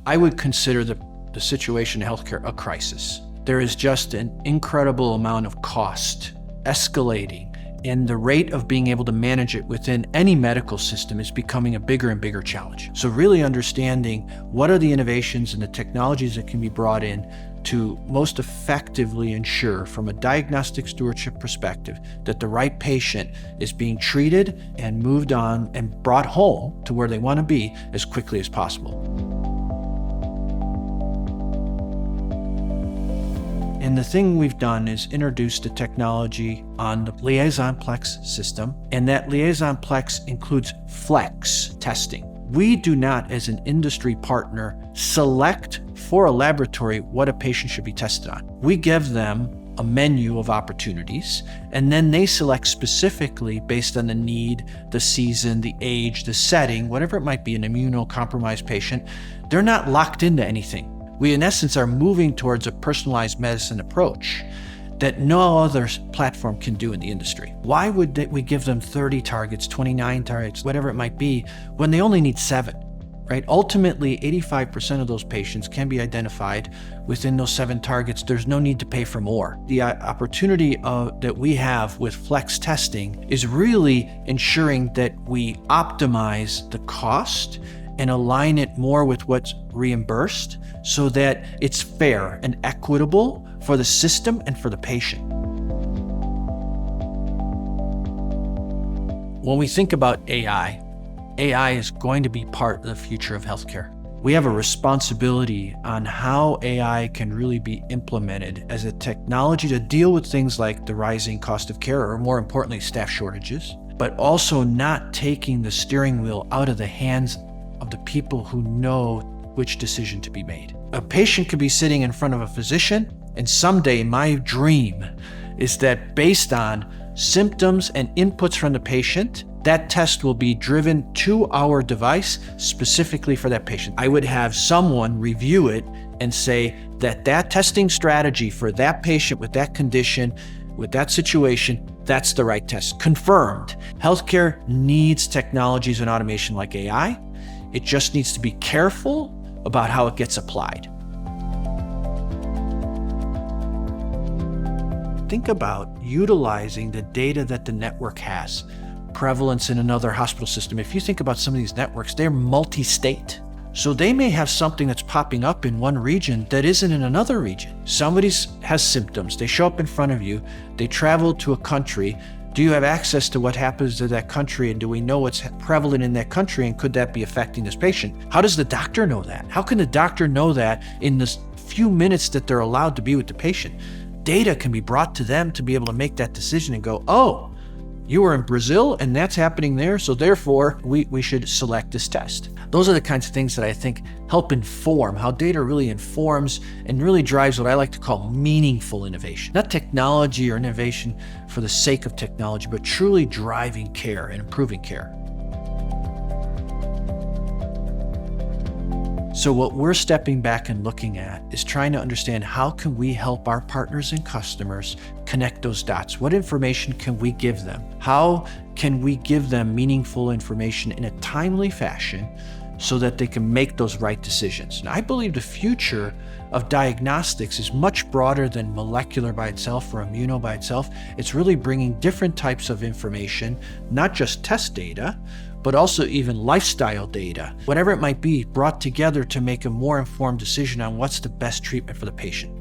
I would consider the situation in healthcare a crisis. There is just an incredible amount of cost escalating, and the rate of being able to manage it within any medical system is becoming a bigger and bigger challenge. So really understanding what are the innovations and the technologies that can be brought in to most effectively ensure, from a diagnostic stewardship perspective, that the right patient is being treated and moved on and brought home to where they want to be as quickly as possible. And the thing we've done is introduced the technology on the Liaison Plex system, and that Liaison Plex includes flex testing. We do not, as an industry partner, select for a laboratory what a patient should be tested on. We give them a menu of opportunities, and then they select specifically based on the need, the season, the age, the setting, whatever it might be, an immunocompromised patient. They're not locked into anything. We, in essence, are moving towards a personalized medicine approach that no other platform can do in the industry. Why would we give them 30 targets, 29 targets, whatever it might be, when they only need 7, right? Ultimately, 85% of those patients can be identified within those 7 targets. There's no need to pay for more. The opportunity that we have with flex testing is really ensuring that we optimize the cost and align it more with what's reimbursed so that it's fair and equitable for the system and for the patient. When we think about AI is going to be part of the future of healthcare. We have a responsibility on how AI can really be implemented as a technology to deal with things like the rising cost of care, or more importantly, staff shortages, but also not taking the steering wheel out of the hands of the people who know which decision to be made. A patient could be sitting in front of a physician, and someday my dream is that based on symptoms and inputs from the patient, that test will be driven to our device specifically for that patient. I would have someone review it and say that testing strategy for that patient with that condition, with that situation, that's the right test. Confirmed. Healthcare needs technologies and automation like AI. It just needs to be careful about how it gets applied. Think about utilizing the data that the network has. Prevalence in another hospital system. If you think about some of these networks, they're multi-state. So they may have something that's popping up in one region that isn't in another region. Somebody has symptoms. They show up in front of you. They travel to a country. Do you have access to what happens to that country, and do we know what's prevalent in that country, and could that be affecting this patient? How does the doctor know that? How can the doctor know that in the few minutes that they're allowed to be with the patient? Data can be brought to them to be able to make that decision and go, oh, you were in Brazil and that's happening there, so therefore we should select this test. Those are the kinds of things that I think help inform how data really informs and really drives what I like to call meaningful innovation. Not technology or innovation for the sake of technology, but truly driving care and improving care. So what we're stepping back and looking at is trying to understand how can we help our partners and customers connect those dots? What information can we give them? How can we give them meaningful information in a timely fashion so that they can make those right decisions? And I believe the future of diagnostics is much broader than molecular by itself or immuno by itself. It's really bringing different types of information, not just test data, but also even lifestyle data, whatever it might be, brought together to make a more informed decision on what's the best treatment for the patient.